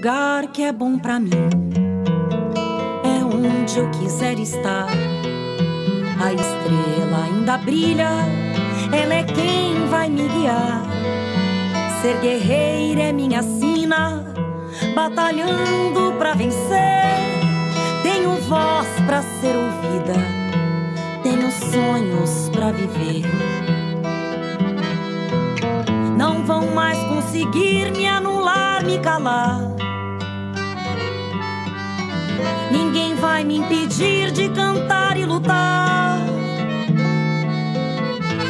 lugar que é bom pra mim, é onde eu quiser estar. A estrela ainda brilha, ela é quem vai me guiar. Ser guerreira é minha sina, batalhando pra vencer. Tenho voz pra ser ouvida, tenho sonhos pra viver. Não vão mais conseguir me anular, me calar. Ninguém vai me impedir de cantar e lutar.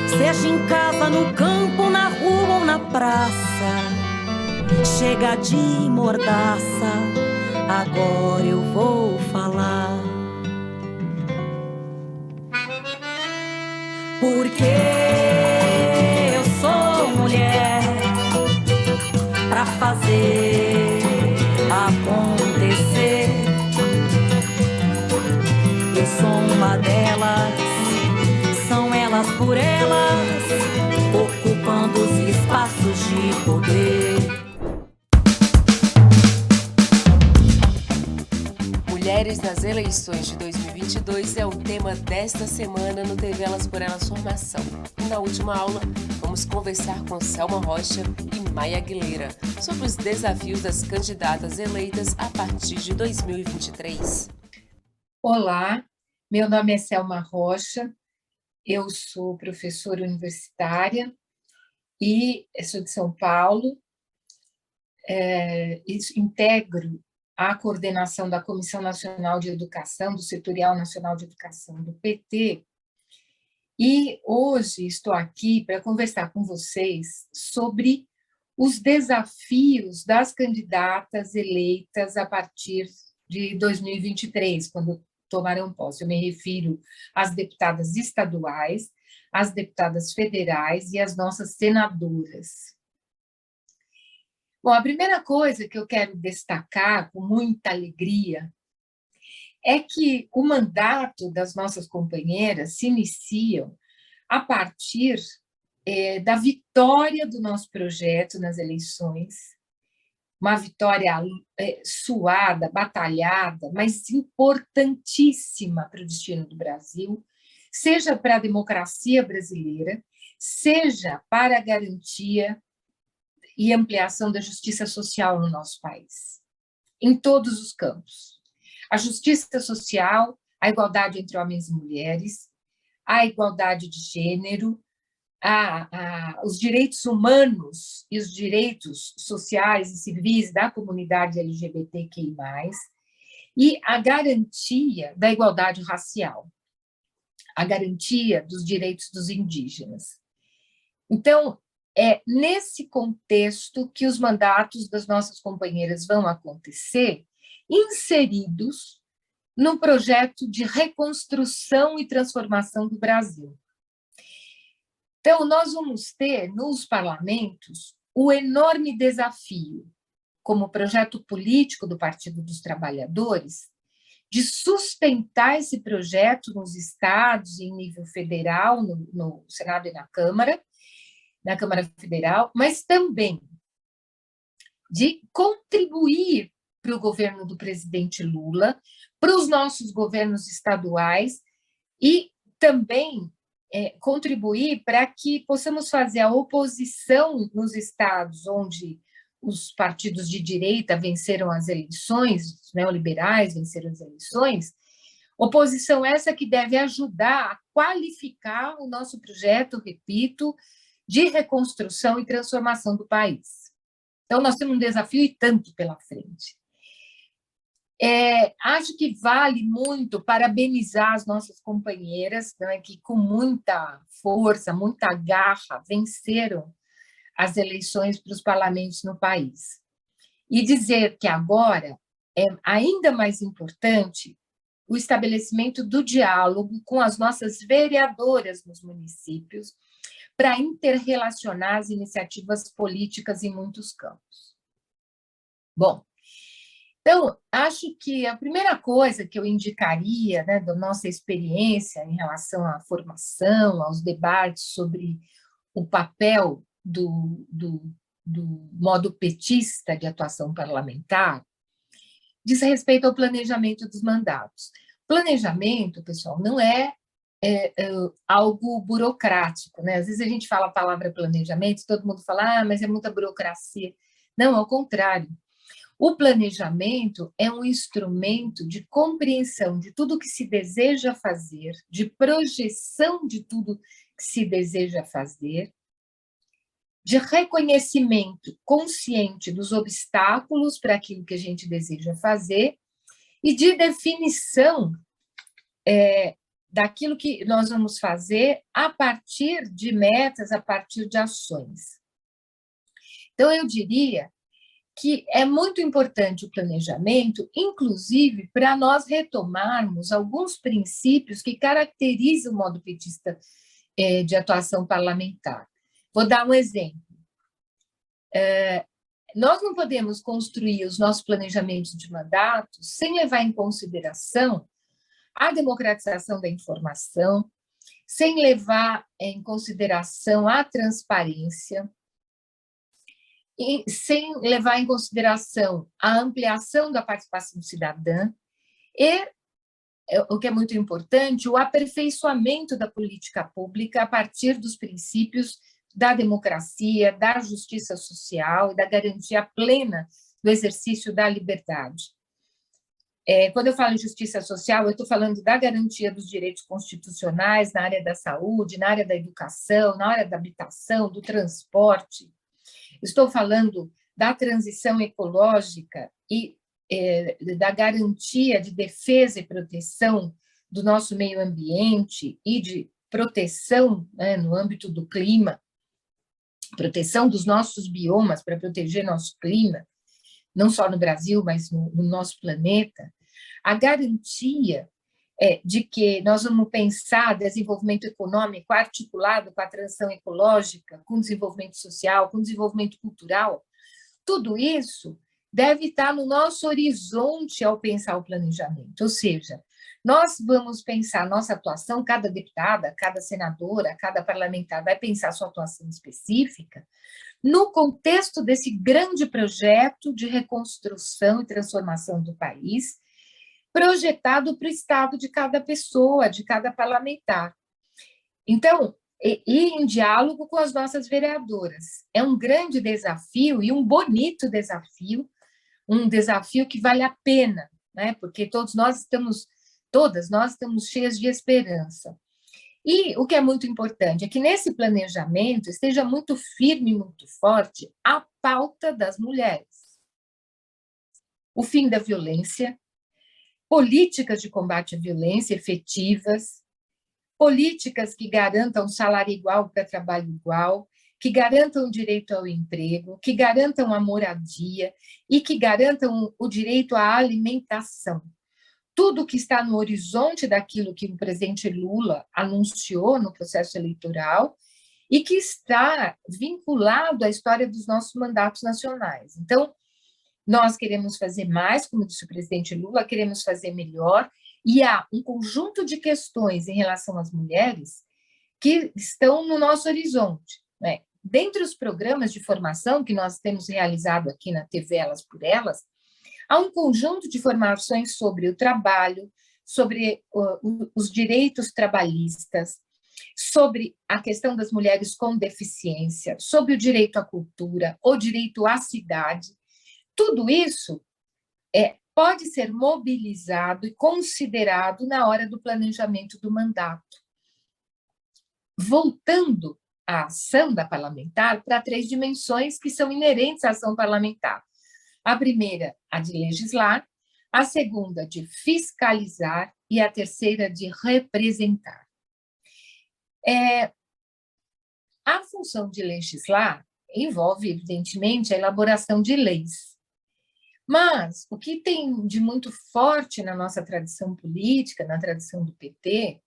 Seja em casa, no campo, na rua ou na praça. Chega de mordaça, agora eu vou falar. Porque eu sou mulher pra fazer acontecer. Eu sou uma delas, são elas por elas, ocupando os espaços de poder. Mulheres nas eleições de 2022 é o tema desta semana no TV Elas por Elas Formação. E na última aula, vamos conversar com Selma Rocha e Maia Aguilera sobre os desafios das candidatas eleitas a partir de 2023. Olá, meu nome é Selma Rocha, eu sou professora universitária e sou de São Paulo, integro a coordenação da Comissão Nacional de Educação, do Setorial Nacional de Educação do PT, e hoje estou aqui para conversar com vocês sobre os desafios das candidatas eleitas a partir de 2023, quando tomarão posse. Eu me refiro às deputadas estaduais, às deputadas federais e às nossas senadoras. Bom, a primeira coisa que eu quero destacar com muita alegria é que o mandato das nossas companheiras se inicia a partir da vitória do nosso projeto nas eleições, uma vitória suada, batalhada, mas importantíssima para o destino do Brasil, seja para a democracia brasileira, seja para a garantia e ampliação da justiça social no nosso país, em todos os campos. A justiça social, a igualdade entre homens e mulheres, a igualdade de gênero, os direitos humanos e os direitos sociais e civis da comunidade LGBTQI+, e a garantia da igualdade racial, a garantia dos direitos dos indígenas. Então, é nesse contexto que os mandatos das nossas companheiras vão acontecer, inseridos num projeto de reconstrução e transformação do Brasil. Então, nós vamos ter nos parlamentos o enorme desafio, como projeto político do Partido dos Trabalhadores, de sustentar esse projeto nos estados, em nível federal, no Senado e na Câmara Federal, mas também de contribuir para o governo do presidente Lula, para os nossos governos estaduais e também contribuir para que possamos fazer a oposição nos estados onde os partidos de direita venceram as eleições, os neoliberais venceram as eleições, oposição essa que deve ajudar a qualificar o nosso projeto, repito, de reconstrução e transformação do país. Então, nós temos um desafio e tanto pela frente. Acho que vale muito parabenizar as nossas companheiras, né, que com muita força, muita garra, venceram as eleições para os parlamentos no país. E dizer que agora é ainda mais importante o estabelecimento do diálogo com as nossas vereadoras nos municípios, para interrelacionar as iniciativas políticas em muitos campos. Bom, então, acho que a primeira coisa que eu indicaria, né, da nossa experiência em relação à formação, aos debates sobre o papel do modo petista de atuação parlamentar diz respeito ao planejamento dos mandatos. Planejamento, pessoal, não é algo burocrático, né? Às vezes a gente fala a palavra planejamento, todo mundo fala, mas é muita burocracia. Não, ao contrário. O planejamento é um instrumento de compreensão de tudo que se deseja fazer, de projeção de tudo que se deseja fazer, de reconhecimento consciente dos obstáculos para aquilo que a gente deseja fazer e de definição daquilo que nós vamos fazer a partir de metas, a partir de ações. Então, eu diria que é muito importante o planejamento, inclusive para nós retomarmos alguns princípios que caracterizam o modo petista de atuação parlamentar. Vou dar um exemplo. Nós não podemos construir os nossos planejamentos de mandatos sem levar em consideração a democratização da informação, sem levar em consideração a transparência, sem levar em consideração a ampliação da participação cidadã e, o que é muito importante, o aperfeiçoamento da política pública a partir dos princípios da democracia, da justiça social e da garantia plena do exercício da liberdade. Quando eu falo em justiça social, eu estou falando da garantia dos direitos constitucionais na área da saúde, na área da educação, na área da habitação, do transporte. Estou falando da transição ecológica e da garantia de defesa e proteção do nosso meio ambiente e de proteção, né, no âmbito do clima, proteção dos nossos biomas para proteger nosso clima, não só no Brasil, mas no nosso planeta, a garantia de que nós vamos pensar desenvolvimento econômico articulado com a transição ecológica, com desenvolvimento social, com desenvolvimento cultural, tudo isso deve estar no nosso horizonte ao pensar o planejamento, ou seja, nós vamos pensar nossa atuação, cada deputada, cada senadora, cada parlamentar vai pensar sua atuação específica no contexto desse grande projeto de reconstrução e transformação do país, projetado para o estado de cada pessoa, de cada parlamentar. Então, e em diálogo com as nossas vereadoras. É um grande desafio e um bonito desafio, um desafio que vale a pena, né? Porque todas nós estamos cheias de esperança. E o que é muito importante é que nesse planejamento esteja muito firme, muito forte a pauta das mulheres. O fim da violência, políticas de combate à violência efetivas, políticas que garantam salário igual para trabalho igual, que garantam o direito ao emprego, que garantam a moradia e que garantam o direito à alimentação. Tudo que está no horizonte daquilo que o presidente Lula anunciou no processo eleitoral e que está vinculado à história dos nossos mandatos nacionais. Então, nós queremos fazer mais, como disse o presidente Lula, queremos fazer melhor, e há um conjunto de questões em relação às mulheres que estão no nosso horizonte, né? Dentre os programas de formação que nós temos realizado aqui na TV Elas por Elas, há um conjunto de formações sobre o trabalho, sobre os direitos trabalhistas, sobre a questão das mulheres com deficiência, sobre o direito à cultura, o direito à cidade. Tudo isso pode ser mobilizado e considerado na hora do planejamento do mandato. Voltando à ação da parlamentar para 3 dimensões que são inerentes à ação parlamentar. A primeira, a de legislar, a segunda, de fiscalizar, e a terceira, de representar. A função de legislar envolve, evidentemente, a elaboração de leis. Mas o que tem de muito forte na nossa tradição política, na tradição do PT,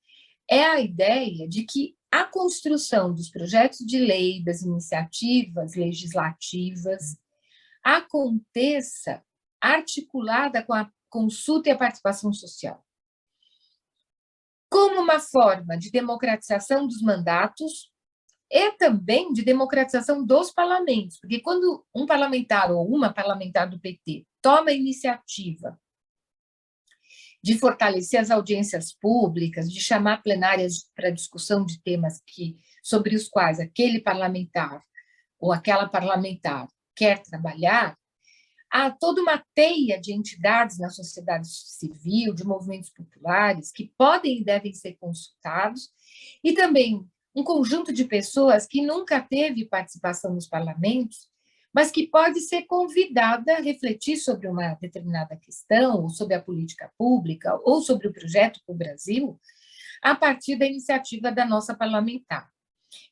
é a ideia de que a construção dos projetos de lei, das iniciativas legislativas, aconteça articulada com a consulta e a participação social, como uma forma de democratização dos mandatos, e também de democratização dos parlamentos, porque quando um parlamentar ou uma parlamentar do PT toma a iniciativa de fortalecer as audiências públicas, de chamar plenárias para discussão de temas sobre os quais aquele parlamentar ou aquela parlamentar quer trabalhar, há toda uma teia de entidades na sociedade civil, de movimentos populares, que podem e devem ser consultados, e também um conjunto de pessoas que nunca teve participação nos parlamentos, mas que pode ser convidada a refletir sobre uma determinada questão, ou sobre a política pública, ou sobre o projeto para o Brasil, a partir da iniciativa da nossa parlamentar.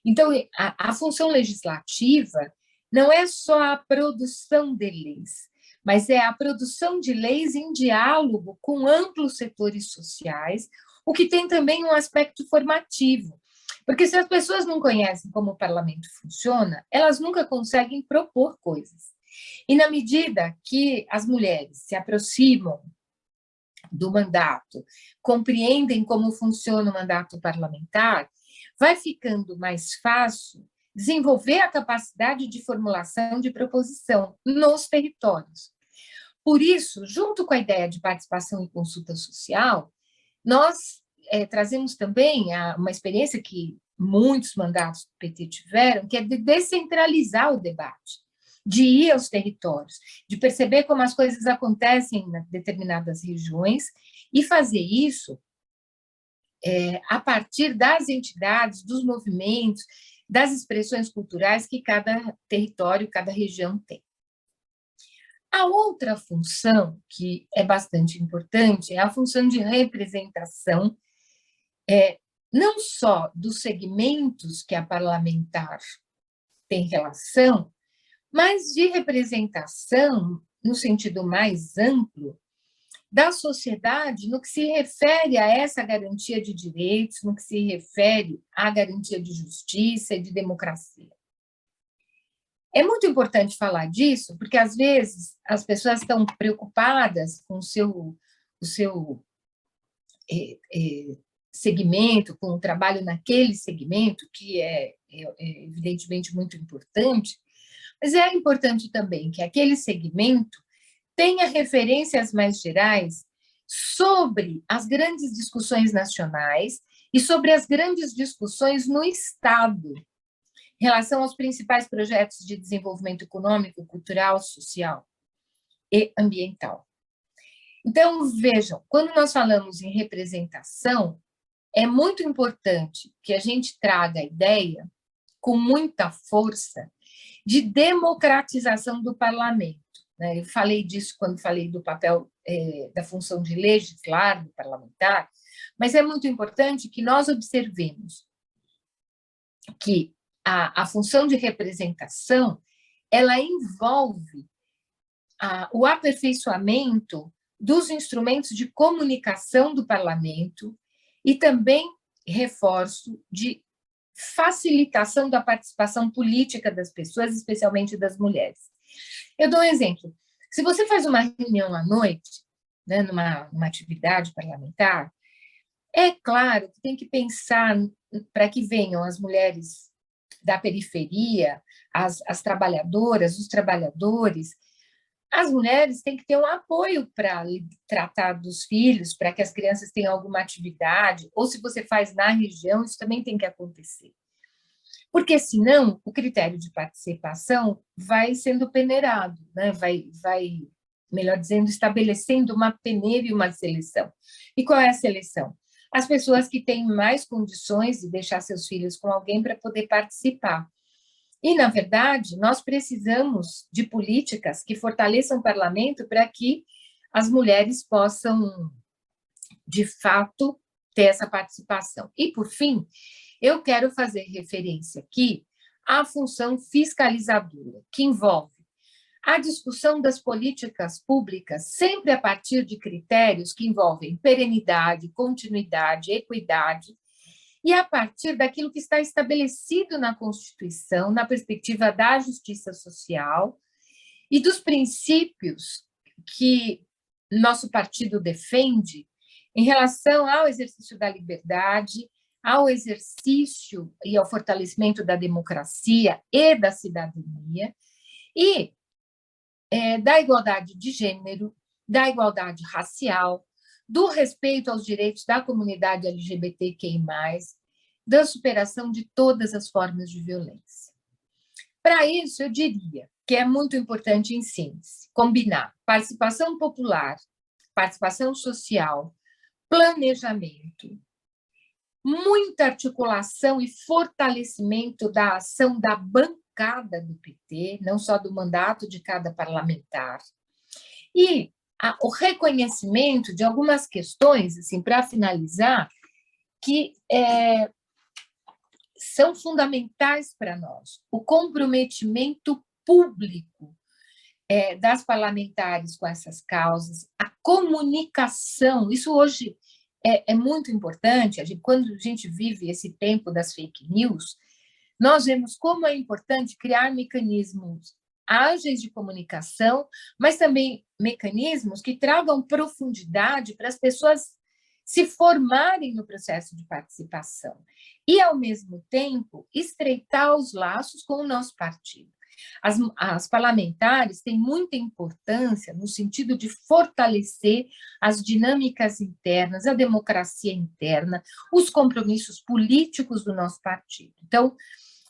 Então, a função legislativa não é só a produção de leis, mas é a produção de leis em diálogo com amplos setores sociais, o que tem também um aspecto formativo, porque se as pessoas não conhecem como o parlamento funciona, elas nunca conseguem propor coisas. E na medida que as mulheres se aproximam do mandato, compreendem como funciona o mandato parlamentar, vai ficando mais fácil desenvolver a capacidade de formulação de proposição nos territórios. Por isso, junto com a ideia de participação e consulta social, nós trazemos também uma experiência que muitos mandatos do PT tiveram, que é de descentralizar o debate, de ir aos territórios, de perceber como as coisas acontecem em determinadas regiões e fazer isso a partir das entidades, dos movimentos, das expressões culturais que cada território, cada região tem. A outra função, que é bastante importante, é a função de representação, não só dos segmentos que a parlamentar tem relação, mas de representação, no sentido mais amplo, da sociedade no que se refere a essa garantia de direitos, no que se refere à garantia de justiça e de democracia. É muito importante falar disso, porque, às vezes, as pessoas estão preocupadas com o seu segmento, com o trabalho naquele segmento, que é evidentemente muito importante, mas é importante também que aquele segmento tenha referências mais gerais sobre as grandes discussões nacionais e sobre as grandes discussões no Estado, em relação aos principais projetos de desenvolvimento econômico, cultural, social e ambiental. Então, vejam, quando nós falamos em representação, é muito importante que a gente traga a ideia, com muita força, de democratização do parlamento. Eu falei disso quando falei do papel da função de legislar do parlamentar, mas é muito importante que nós observemos que a função de representação, ela envolve o aperfeiçoamento dos instrumentos de comunicação do parlamento e também reforço de facilitação da participação política das pessoas, especialmente das mulheres. Eu dou um exemplo. Se você faz uma reunião à noite, né, numa atividade parlamentar, é claro que tem que pensar para que venham as mulheres da periferia, as trabalhadoras, os trabalhadores. As mulheres têm que ter um apoio para tratar dos filhos, para que as crianças tenham alguma atividade, ou se você faz na região, isso também tem que acontecer. Porque, senão, o critério de participação vai sendo peneirado, né? vai, melhor dizendo, estabelecendo uma peneira e uma seleção. E qual é a seleção? As pessoas que têm mais condições de deixar seus filhos com alguém para poder participar. E, na verdade, nós precisamos de políticas que fortaleçam o parlamento para que as mulheres possam, de fato, ter essa participação. E, por fim, eu quero fazer referência aqui à função fiscalizadora, que envolve a discussão das políticas públicas sempre a partir de critérios que envolvem perenidade, continuidade, equidade, e a partir daquilo que está estabelecido na Constituição, na perspectiva da justiça social e dos princípios que nosso partido defende em relação ao exercício da liberdade, ao exercício e ao fortalecimento da democracia e da cidadania, e da igualdade de gênero, da igualdade racial, do respeito aos direitos da comunidade LGBTQI+, da superação de todas as formas de violência. Para isso, eu diria que é muito importante, em síntese, combinar participação popular, participação social, planejamento, muita articulação e fortalecimento da ação da bancada do PT, não só do mandato de cada parlamentar, e o reconhecimento de algumas questões, assim, para finalizar, que são fundamentais para nós. O comprometimento público das parlamentares com essas causas, a comunicação, isso hoje é muito importante. Quando a gente vive esse tempo das fake news, nós vemos como é importante criar mecanismos ágeis de comunicação, mas também mecanismos que tragam profundidade para as pessoas se formarem no processo de participação e, ao mesmo tempo, estreitar os laços com o nosso partido. As parlamentares têm muita importância no sentido de fortalecer as dinâmicas internas, a democracia interna, os compromissos políticos do nosso partido. Então,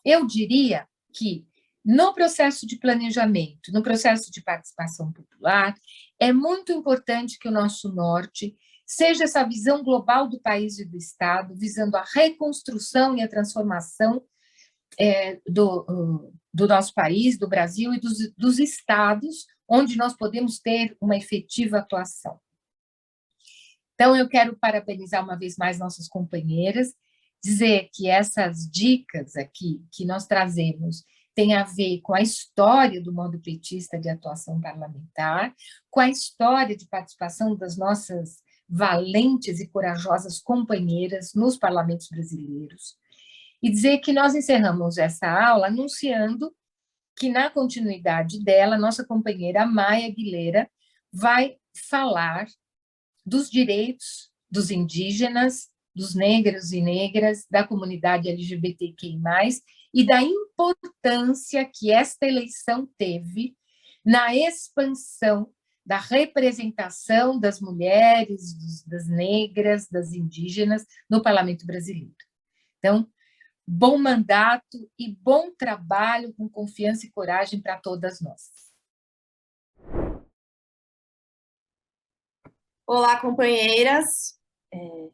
eu diria que, no processo de planejamento, no processo de participação popular, é muito importante que o nosso norte seja essa visão global do país e do Estado, visando a reconstrução e a transformação do nosso país, do Brasil e dos estados, onde nós podemos ter uma efetiva atuação. Então, eu quero parabenizar uma vez mais nossas companheiras, dizer que essas dicas aqui que nós trazemos têm a ver com a história do modo petista de atuação parlamentar, com a história de participação das nossas valentes e corajosas companheiras nos parlamentos brasileiros, e dizer que nós encerramos essa aula anunciando que, na continuidade dela, nossa companheira Maia Aguilera vai falar dos direitos dos indígenas, dos negros e negras, da comunidade LGBTQI+, e da importância que esta eleição teve na expansão da representação das mulheres, das negras, das indígenas no parlamento brasileiro. Então, bom mandato e bom trabalho com confiança e coragem para todas nós. Olá, companheiras.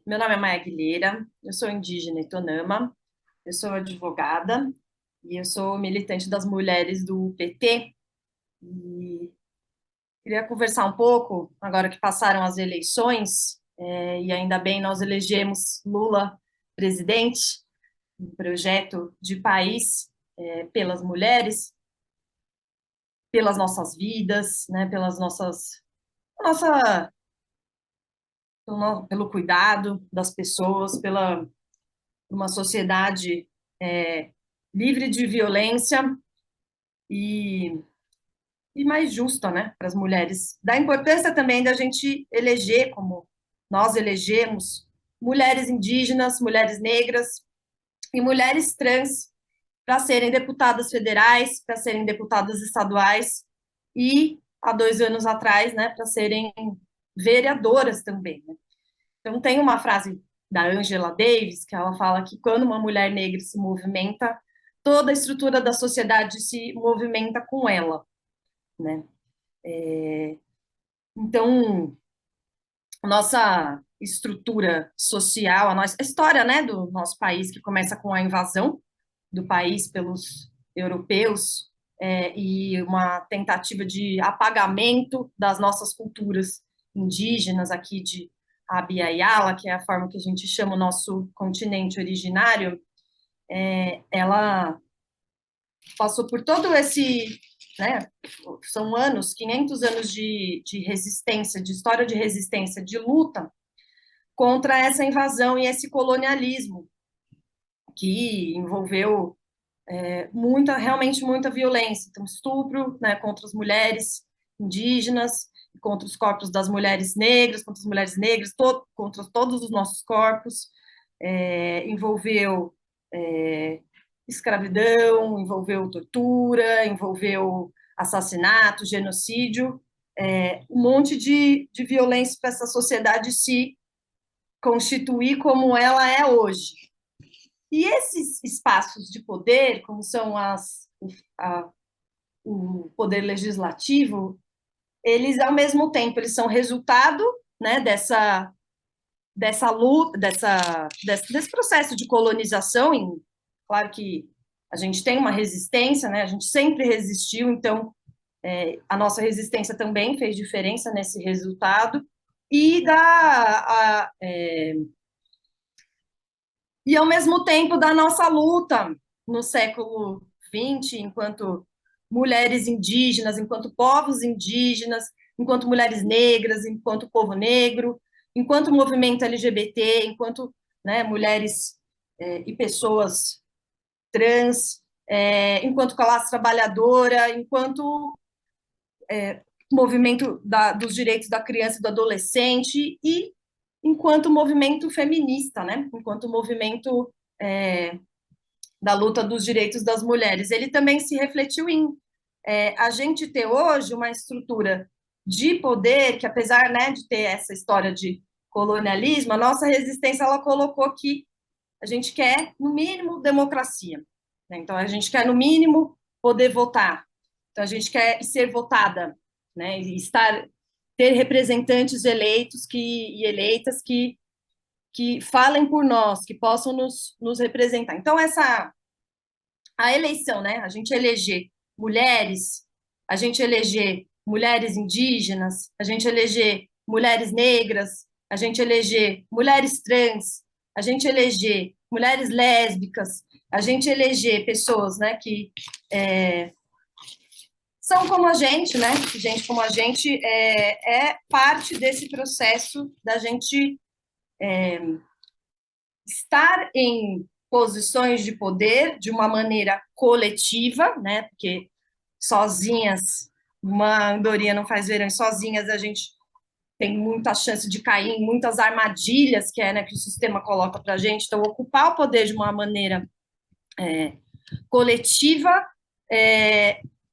Meu nome é Maia Aguilera, eu sou indígena Itonama, eu sou advogada e eu sou militante das mulheres do PT. E queria conversar um pouco, agora que passaram as eleições, e ainda bem nós elegemos Lula presidente, um projeto de país pelas mulheres, pelas nossas vidas, né, pelo cuidado das pessoas, pela uma sociedade livre de violência e mais justa, né, para as mulheres. Da importância também da gente eleger, como nós elegemos, mulheres indígenas, mulheres negras e mulheres trans para serem deputadas federais, para serem deputadas estaduais e, há 2 anos atrás, né, para serem vereadoras também. Né? Então, tem uma frase da Angela Davis, que ela fala que quando uma mulher negra se movimenta, toda a estrutura da sociedade se movimenta com ela. Né? Então, a nossa estrutura social, a história, né, do nosso país, que começa com a invasão do país pelos europeus e uma tentativa de apagamento das nossas culturas indígenas aqui de Abya Yala, que é a forma que a gente chama o nosso continente originário, ela passou por todo esse, né, são 500 anos de resistência, de história de resistência, de luta contra essa invasão e esse colonialismo, que envolveu realmente muita violência, então estupro, né, contra as mulheres indígenas, contra os corpos das mulheres negras, contra as mulheres negras, contra todos os nossos corpos, envolveu escravidão, envolveu tortura, envolveu assassinato, genocídio, um monte de violência para essa sociedade se constituir como ela é hoje. E esses espaços de poder, como são o poder legislativo, eles, ao mesmo tempo, eles são resultado, né, dessa luta, desse processo de colonização. Claro que a gente tem uma resistência, né, a gente sempre resistiu, então a nossa resistência também fez diferença nesse resultado, e ao mesmo tempo da nossa luta no século XX, enquanto mulheres indígenas, enquanto povos indígenas, enquanto mulheres negras, enquanto povo negro, enquanto movimento LGBT, enquanto, né, mulheres e pessoas trans, enquanto classe trabalhadora, enquanto movimento dos direitos da criança e do adolescente, e enquanto movimento feminista, né? Enquanto movimento da luta dos direitos das mulheres. Ele também se refletiu em a gente ter hoje uma estrutura de poder que, apesar, né, de ter essa história de colonialismo, a nossa resistência, ela colocou que a gente quer, no mínimo, democracia, né? Então, a gente quer, no mínimo, poder votar. Então, a gente quer ser votada, né? E ter representantes eleitos e eleitas que falem por nós, que possam nos representar. Então, a eleição, né? A gente eleger mulheres, a gente eleger mulheres indígenas, a gente eleger mulheres negras, a gente eleger mulheres trans, a gente eleger mulheres lésbicas, a gente eleger pessoas, né, que são como a gente, né? Gente como a gente é parte desse processo da gente estar em posições de poder de uma maneira coletiva, né? Porque sozinhas, uma andorinha não faz verão, sozinhas a gente tem muita chance de cair em muitas armadilhas né, que o sistema coloca para a gente. Então, ocupar o poder de uma maneira coletiva,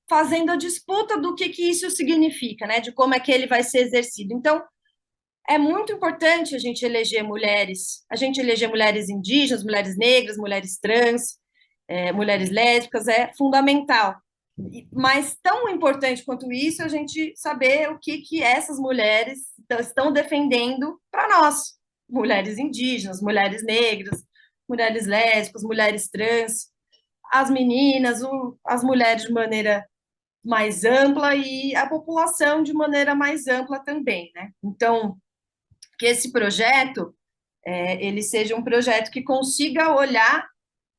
fazendo a disputa do que isso significa, né? De como é que ele vai ser exercido. Então, é muito importante a gente eleger mulheres indígenas, mulheres negras, mulheres trans, mulheres lésbicas, é fundamental. Mas tão importante quanto isso, a gente saber o que essas mulheres estão defendendo para nós, mulheres indígenas, mulheres negras, mulheres lésbicas, mulheres trans, as meninas, as mulheres de maneira mais ampla e a população de maneira mais ampla também, né? Então, que esse projeto ele seja um projeto que consiga olhar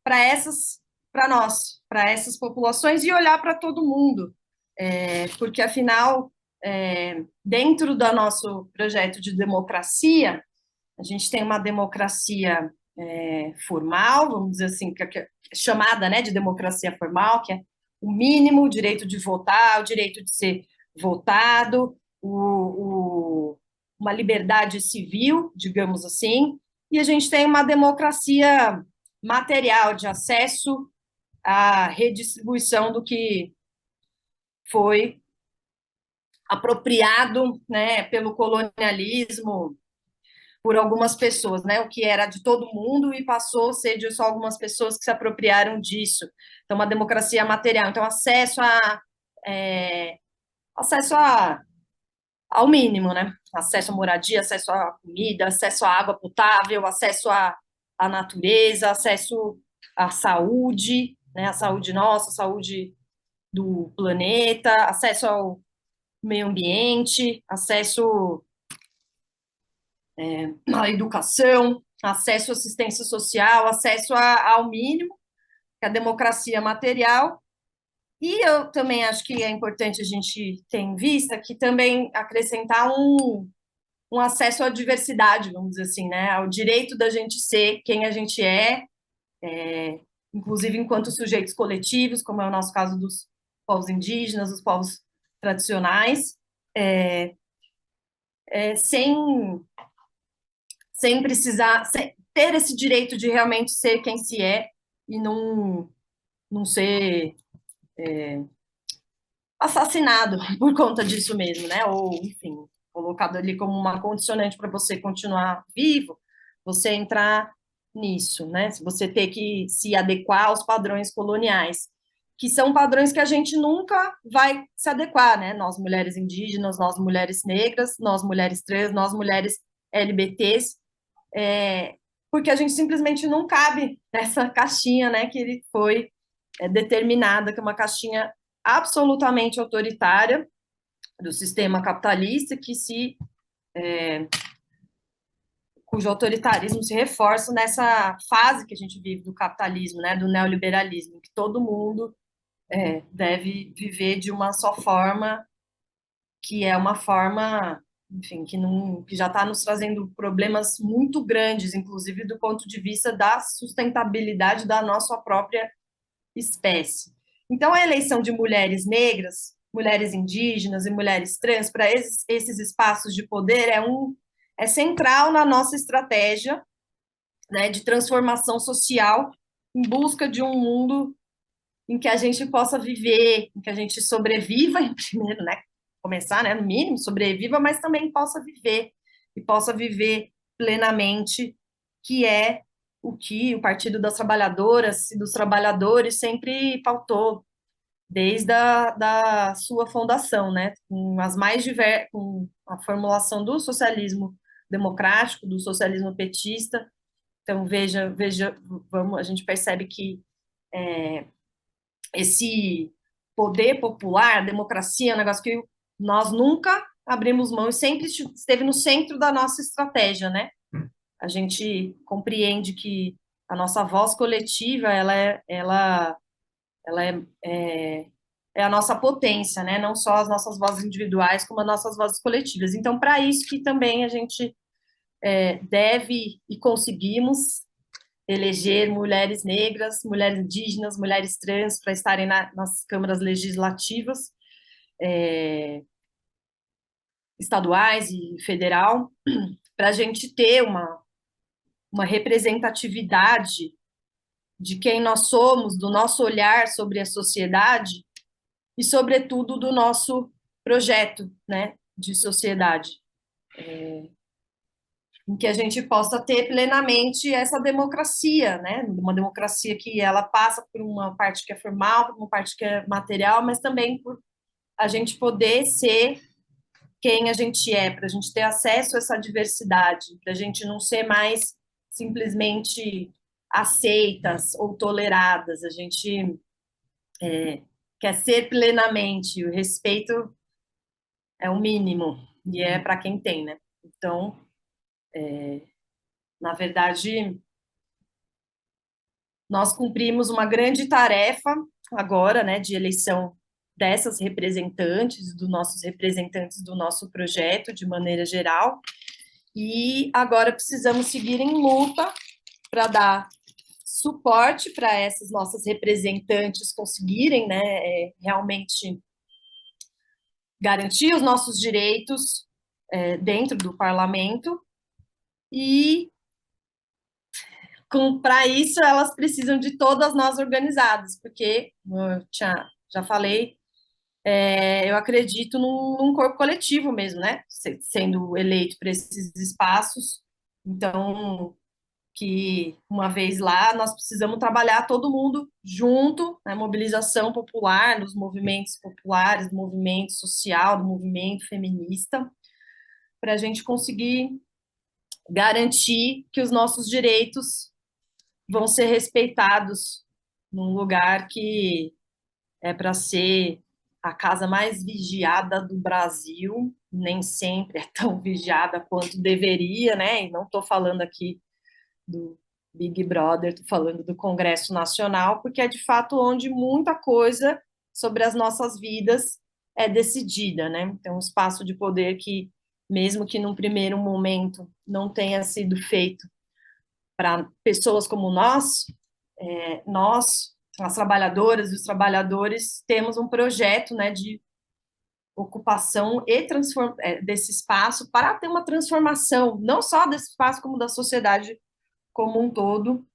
para nós, para essas populações e olhar para todo mundo, porque afinal, dentro do nosso projeto de democracia, a gente tem uma democracia formal, vamos dizer assim, que é chamada, né, de democracia formal, que é o mínimo, o direito de votar, o direito de ser votado, uma liberdade civil, digamos assim, e a gente tem uma democracia material de acesso à redistribuição do que foi apropriado, né, pelo colonialismo por algumas pessoas, né, o que era de todo mundo e passou a ser de só algumas pessoas que se apropriaram disso. Então, uma democracia material, então acesso ao mínimo, né? Acesso à moradia, acesso à comida, acesso à água potável, acesso à natureza, acesso à saúde, né? A saúde nossa, a saúde do planeta, acesso ao meio ambiente, acesso à educação, acesso à assistência social, acesso ao mínimo, que é a democracia material. E eu também acho que é importante a gente ter em vista que também acrescentar um acesso à diversidade, vamos dizer assim, né? Ao direito da gente ser quem a gente inclusive enquanto sujeitos coletivos, como é o nosso caso dos povos indígenas, dos povos tradicionais, sem precisar ter esse direito de realmente ser quem se é e não ser assassinado por conta disso mesmo, né? Ou, enfim, colocado ali como uma condicionante para você continuar vivo, você entrar nisso, né? Se você ter que se adequar aos padrões coloniais, que são padrões que a gente nunca vai se adequar, né? Nós, mulheres indígenas, nós, mulheres negras, nós, mulheres trans, nós, mulheres LGBTs, porque a gente simplesmente não cabe nessa caixinha, né? Que ele foi determinada, que é uma caixinha absolutamente autoritária do sistema capitalista, cujo autoritarismo se reforça nessa fase que a gente vive do capitalismo, né, do neoliberalismo, que todo mundo deve viver de uma só forma, que é uma forma, enfim, que já está nos trazendo problemas muito grandes, inclusive do ponto de vista da sustentabilidade da nossa própria espécie. Então, a eleição de mulheres negras, mulheres indígenas e mulheres trans para esses espaços de poder é central na nossa estratégia, né, de transformação social em busca de um mundo em que a gente possa viver, em que a gente sobreviva, em primeiro, né, começar, né, no mínimo, sobreviva, mas também possa viver, e possa viver plenamente, que é o que o Partido das Trabalhadoras e dos Trabalhadores sempre pautou, desde da sua fundação, né, com a formulação do socialismo democrático, do socialismo petista. Então, a gente percebe que esse poder popular, democracia, é um negócio que nós nunca abrimos mão e sempre esteve no centro da nossa estratégia, né? A gente compreende que a nossa voz coletiva, é a nossa potência, né? Não só as nossas vozes individuais, como as nossas vozes coletivas. Então, para isso que também a gente deve e conseguimos eleger mulheres negras, mulheres indígenas, mulheres trans para estarem nas câmaras legislativas estaduais e federal, para a gente ter uma representatividade de quem nós somos, do nosso olhar sobre a sociedade e, sobretudo, do nosso projeto, né, de sociedade, em que a gente possa ter plenamente essa democracia, né, uma democracia que ela passa por uma parte que é formal, por uma parte que é material, mas também por a gente poder ser quem a gente é, para a gente ter acesso a essa diversidade, para a gente não ser mais simplesmente aceitas ou toleradas, a gente quer ser plenamente, o respeito é o mínimo, e é para quem tem, né? Então, na verdade, nós cumprimos uma grande tarefa agora, né, de eleição dessas representantes, dos nossos representantes do nosso projeto, de maneira geral, e agora precisamos seguir em luta para dar suporte para essas nossas representantes conseguirem, né, realmente garantir os nossos direitos dentro do parlamento, e para isso elas precisam de todas nós organizadas, porque, eu já falei, eu acredito num corpo coletivo mesmo, né? Sendo eleito para esses espaços. Então, que uma vez lá, nós precisamos trabalhar todo mundo junto, na mobilização popular, nos movimentos populares, do movimento social, do movimento feminista, para a gente conseguir garantir que os nossos direitos vão ser respeitados num lugar que é para ser a casa mais vigiada do Brasil, nem sempre é tão vigiada quanto deveria, né? E não estou falando aqui do Big Brother, estou falando do Congresso Nacional, porque é de fato onde muita coisa sobre as nossas vidas é decidida, né? Então, um espaço de poder que, mesmo que num primeiro momento não tenha sido feito para pessoas como nós, as trabalhadoras e os trabalhadores, temos um projeto, né, de ocupação e desse espaço para ter uma transformação, não só desse espaço, como da sociedade como um todo,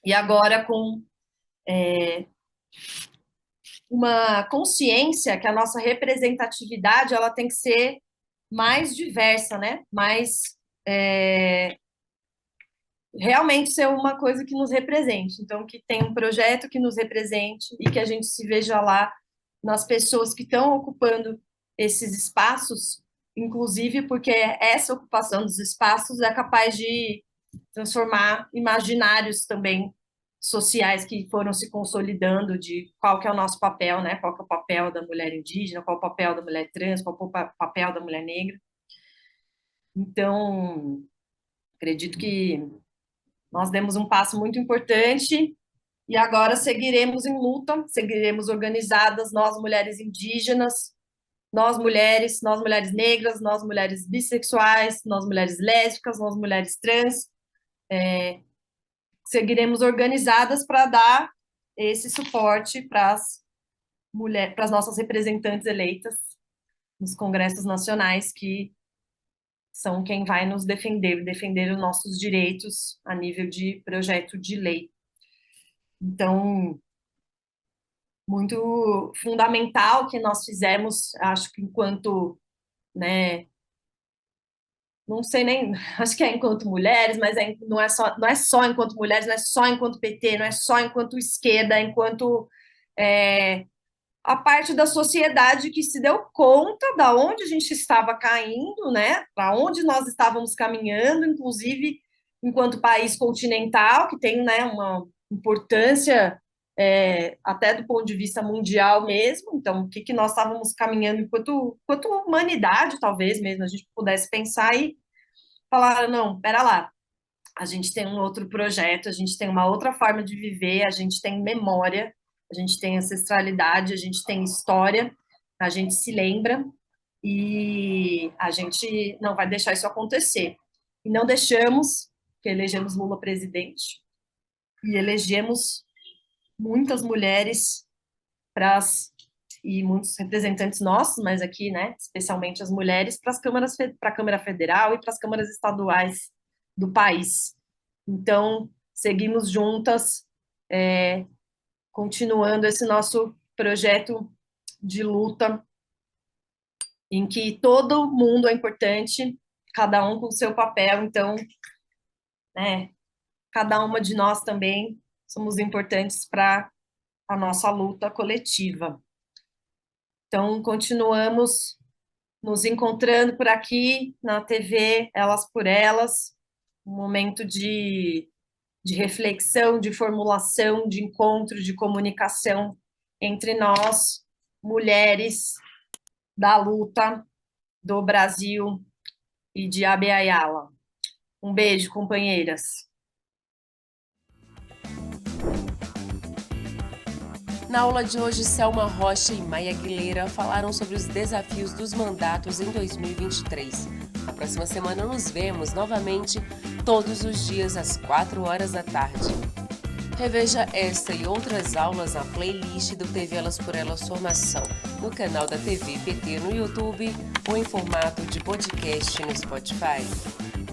e agora com uma consciência que a nossa representatividade ela tem que ser mais diversa, né? Mais realmente ser uma coisa que nos represente. Então, que tem um projeto que nos represente e que a gente se veja lá nas pessoas que estão ocupando esses espaços, inclusive porque essa ocupação dos espaços é capaz de transformar imaginários também sociais que foram se consolidando de qual que é o nosso papel, né? Qual que é o papel da mulher indígena, qual é o papel da mulher trans, qual é o papel da mulher negra. Então, acredito que nós demos um passo muito importante e agora seguiremos em luta, seguiremos organizadas, nós mulheres indígenas, nós mulheres negras, nós mulheres bissexuais, nós mulheres lésbicas, nós mulheres trans, seguiremos organizadas para dar esse suporte para as mulheres, para as nossas representantes eleitas nos congressos nacionais, que são quem vai nos defender os nossos direitos a nível de projeto de lei. Então, muito fundamental que nós fizemos, acho que enquanto, né, não sei nem, acho que é enquanto mulheres, mas não é só enquanto mulheres, não é só enquanto PT, não é só enquanto esquerda, enquanto a parte da sociedade que se deu conta da onde a gente estava caindo, né, para onde nós estávamos caminhando, inclusive enquanto país continental, que tem, né, uma importância até do ponto de vista mundial mesmo. Então, o que nós estávamos caminhando enquanto humanidade, talvez mesmo, a gente pudesse pensar e falar, não, pera lá, a gente tem um outro projeto, a gente tem uma outra forma de viver, a gente tem memória, a gente tem ancestralidade, a gente tem história, a gente se lembra e a gente não vai deixar isso acontecer. E não deixamos, que elegemos Lula presidente e elegemos muitas mulheres e muitos representantes nossos, mas aqui, né, especialmente as mulheres, para a Câmara Federal e para as câmaras estaduais do país. Então, seguimos juntas, continuando esse nosso projeto de luta, em que todo mundo é importante, cada um com o seu papel. Então, né, cada uma de nós também somos importantes para a nossa luta coletiva. Então, continuamos nos encontrando por aqui na TV Elas por Elas, um momento de reflexão, de formulação, de encontro, de comunicação entre nós, mulheres da luta do Brasil e de Abya-Yala. Um beijo, companheiras. Na aula de hoje, Selma Rocha e Maia Aguilera falaram sobre os desafios dos mandatos em 2023. Na próxima semana nos vemos novamente, todos os dias às 16h. Reveja esta e outras aulas na playlist do TV Elas por Elas Formação, no canal da TV PT no YouTube ou em formato de podcast no Spotify.